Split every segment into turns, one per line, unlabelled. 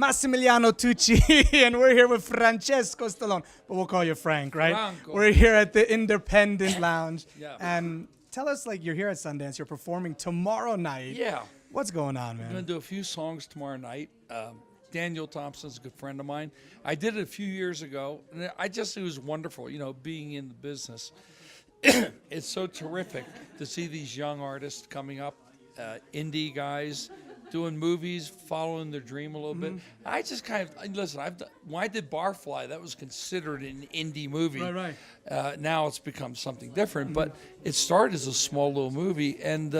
Massimiliano Tucci, and we're here with Francesco Stallone, but we'll call you Frank, right?
Franco.
We're here at the Independent Lounge,
Yeah.
and tell us, like, you're here at Sundance, you're performing tomorrow night.
Yeah.
What's going on,
I'm
man?
going to do a few songs tomorrow night. Daniel Thompson's a good friend of mine. I did it a few years ago, and it was wonderful, being in the business. It's so terrific to see these young artists coming up, indie guys, doing movies, following their dream a little bit. I just listen, when I did Barfly, that was considered an indie movie.
Right.
Now it's become something different, but it started as a small little movie, and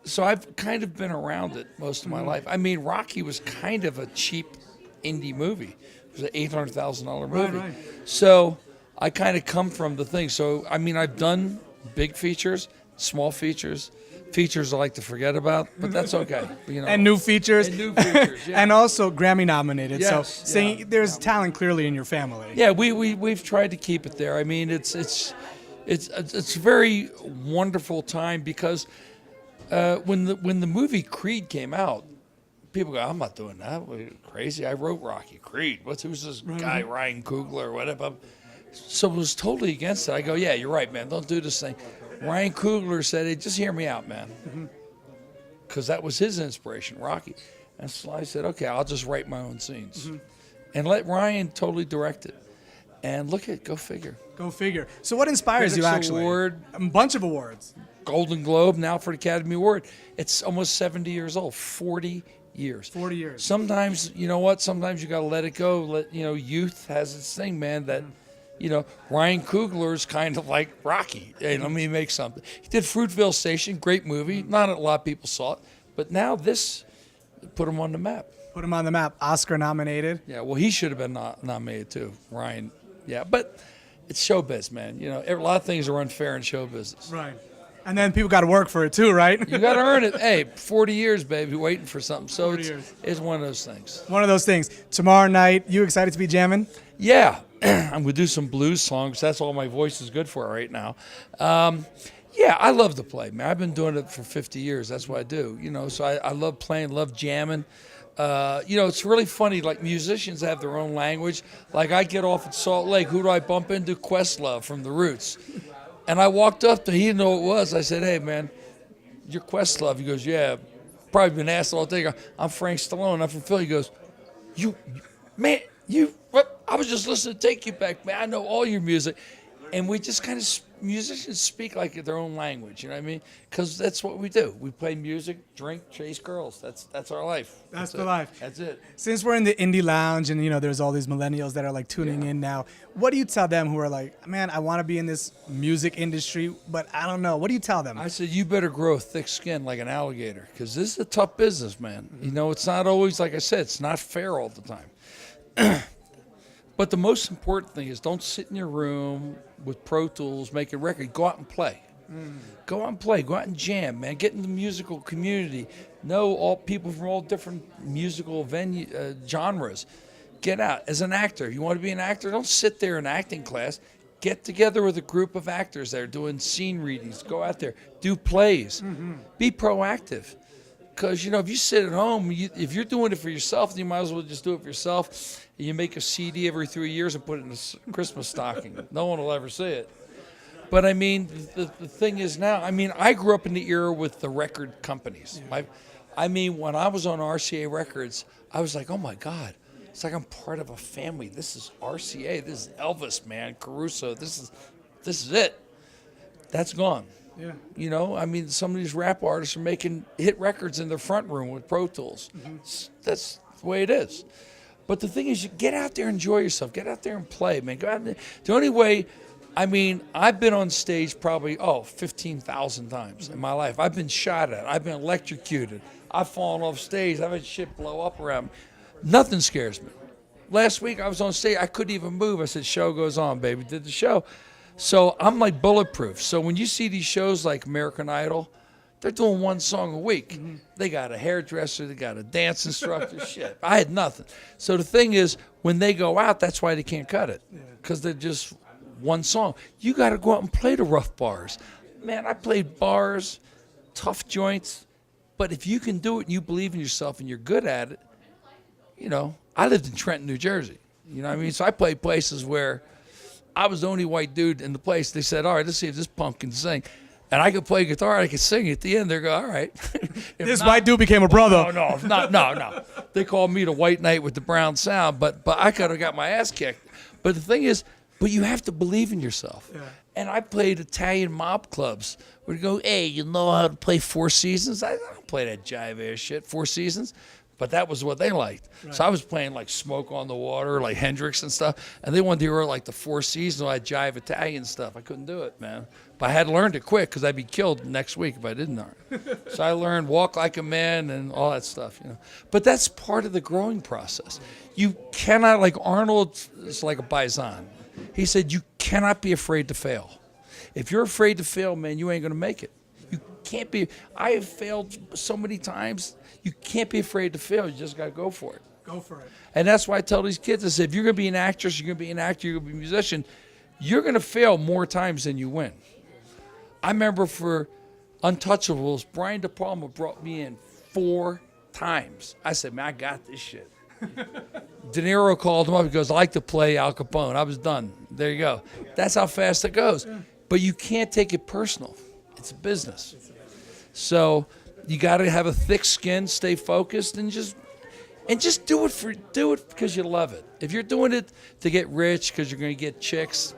so I've kind of been around it most of my life. I mean, Rocky was kind of a cheap indie movie. It was an $800,000 movie.
Right.
So I kind of come from the thing. So, I mean, I've done big features, small features, features I like to forget about, but that's okay.
And new features.
Yeah.
And also Grammy nominated.
Yes,
So saying there's talent clearly in your family.
Yeah, we've tried to keep it there. I mean, it's a very wonderful time because when the movie Creed came out, people go, "I'm not doing that. What, are you crazy? I wrote Rocky. Creed. Who's this guy, Ryan Coogler or whatever?" So I was totally against it. I go, "Yeah, you're right, man. Don't do this thing." Ryan Coogler said, "Hey, just hear me out, man," because that was his inspiration, Rocky. And so I said, "Okay, I'll just write my own scenes and let Ryan totally direct it." And go figure.
Go figure. So what inspires you,
Critics
actually?
Award.
A bunch of awards.
Golden Globe, now for the Academy Award. It's almost 70 years old, 40 years.
40 years.
Sometimes, you know what? Sometimes you got to let it go. Youth has its thing, man, that, Ryan Coogler is kind of like Rocky. Hey, let me make something. He did Fruitvale Station, great movie. Not a lot of people saw it. But now this put him on the map.
Put him on the map. Oscar nominated.
Yeah, well, he should have been nominated too, Ryan. Yeah, but it's showbiz, man. A lot of things are unfair in show business.
Right. And then people got to work for it too, right?
You got to earn it. Hey, 40 years, baby, waiting for something. So
40 years.
It's one of those things.
One of those things. Tomorrow night, you excited to be jamming?
Yeah. I'm going to do some blues songs. That's all my voice is good for right now. Yeah, I love to play, man. I've been doing it for 50 years. That's what I do. So I love playing, love jamming. It's really funny. Like, musicians have their own language. Like, I get off at Salt Lake. Who do I bump into? Questlove from The Roots. And I walked up to him. He didn't know who it was. I said, "Hey, man, you're Questlove." He goes, "Yeah, probably been asked all day." "I'm Frank Stallone. I'm from Philly." He goes, what? I was just listening to Take You Back, man. I know all your music." And we just kind of, musicians speak like their own language, you know what I mean? Because that's what we do. We play music, drink, chase girls. That's our life.
That's the life.
That's it.
Since we're in the indie lounge and, there's all these millennials that are like tuning in now, what do you tell them who are like, "Man, I want to be in this music industry, but I don't know." What do you tell them?
I said, you better grow thick skin like an alligator, because this is a tough business, man. It's not always, like I said, it's not fair all the time. But the most important thing is, don't sit in your room with Pro Tools, make a record. Go out and play. Go out and play. Go out and jam, man. Get in the musical community. Know all people from all different musical genres. Get out. As an actor, you want to be an actor? Don't sit there in acting class. Get together with a group of actors that are doing scene readings. Go out there. Do plays. Be proactive. Because, if you sit at home, if you're doing it for yourself, then you might as well just do it for yourself. You make a CD every 3 years and put it in a Christmas stocking. No one will ever see it. But, I mean, the thing is now, I grew up in the era with the record companies. When I was on RCA Records, I was like, "Oh, my God. It's like I'm part of a family. This is RCA. This is Elvis, man, Caruso. This is it." That's gone.
Yeah.
Some of these rap artists are making hit records in their front room with Pro Tools. That's the way it is. But the thing is, you get out there and enjoy yourself. Get out there and play, man. Go out there. The only way, I've been on stage probably, 15,000 times in my life. I've been shot at. I've been electrocuted. I've fallen off stage. I've had shit blow up around me. Nothing scares me. Last week, I was on stage. I couldn't even move. I said, "Show goes on, baby." Did the show. So I'm like bulletproof. So when you see these shows like American Idol, they're doing one song a week. They got a hairdresser, they got a dance instructor, shit. I had nothing. So the thing is, when they go out, that's why they can't cut it, because they're just one song. You got to go out and play the rough bars. Man, I played bars, tough joints, but if you can do it and you believe in yourself and you're good at it, I lived in Trenton, New Jersey. You know what I mean? So I played places where I was the only white dude in the place. They said, all right, let's see if this punk can sing. And I could play guitar, I could sing. At the end, they go, all right.
This white dude became a brother.
No. They called me the white knight with the brown sound, but I could have got my ass kicked. But the thing is, you have to believe in yourself. Yeah. And I played Italian mob clubs where you go, hey, you know how to play Four Seasons? I don't play that jive ass shit, Four Seasons. But that was what they liked. Right. So I was playing like Smoke on the Water, like Hendrix and stuff. And they wanted to hear like the Four Seasons, like jive Italian stuff. I couldn't do it, man. But I had learned it quick because I'd be killed next week if I didn't learn it. So I learned Walk Like a Man and all that stuff, But that's part of the growing process. You cannot, like Arnold is like a paisan. He said, you cannot be afraid to fail. If you're afraid to fail, man, you ain't going to make it. You can't be. I have failed so many times. You can't be afraid to fail. You just got to go for it.
Go for it.
And that's why I tell these kids, I say, if you're going to be an actress, you're going to be an actor, you're going to be a musician, you're going to fail more times than you win. I remember for Untouchables, Brian De Palma brought me in 4 times. I said, man, I got this shit. De Niro called him up. He goes, I like to play Al Capone. I was done. There you go. That's how fast it goes. But you can't take it personal. It's a business. So you got to have a thick skin, stay focused, and just do it because you love it. If you're doing it to get rich because you're going to get chicks,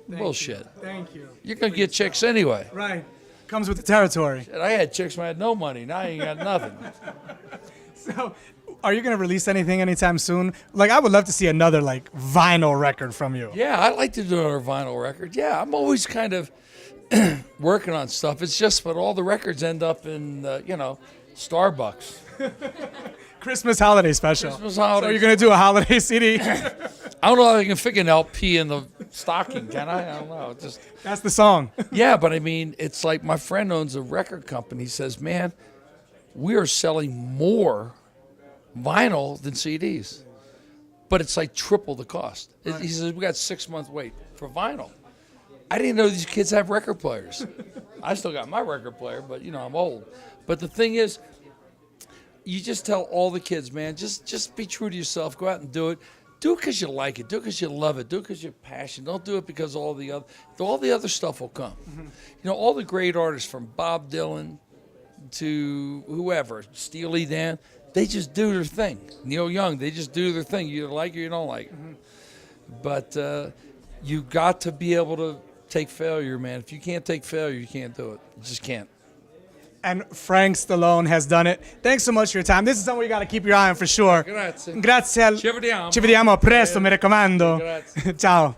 bullshit.
Thank you.
You're going to get chicks anyway.
Right. Comes with the territory.
I had chicks when I had no money. Now I ain't got nothing.
So, are you going to release anything anytime soon? Like, I would love to see another, like, vinyl record from you.
Yeah, I'd like to do another vinyl record. Yeah, I'm always kind of working on stuff. It's just, but all the records end up in, Starbucks.
Christmas holiday special.
Christmas holiday.
So you're going to do a holiday CD?
I don't know if I can fit an LP in the stocking, can I? I don't know.
That's the song.
Yeah, but I mean, it's like my friend owns a record company. He says, man, we are selling more vinyl than CDs. But it's like triple the cost. Right. He says, we got 6-month wait for vinyl. I didn't know these kids have record players. I still got my record player, but, I'm old. But the thing is, you just tell all the kids, man, just be true to yourself. Go out and do it. Do it because you like it. Do it because you love it. Do it because you're passionate. Don't do it because all the other stuff will come. Mm-hmm. All the great artists from Bob Dylan to whoever, Steely Dan, they just do their thing. Neil Young, they just do their thing. You either like it or you don't like it. Mm-hmm. But you got to be able to take failure, man. If you can't take failure, you can't do it. You just can't.
And Frank Stallone has done it. Thanks so much for your time. This is something you got to keep your eye on for sure.
Grazie.
Grazie.
Ci vediamo.
Ci vediamo presto, mi raccomando.
Grazie.
Ciao.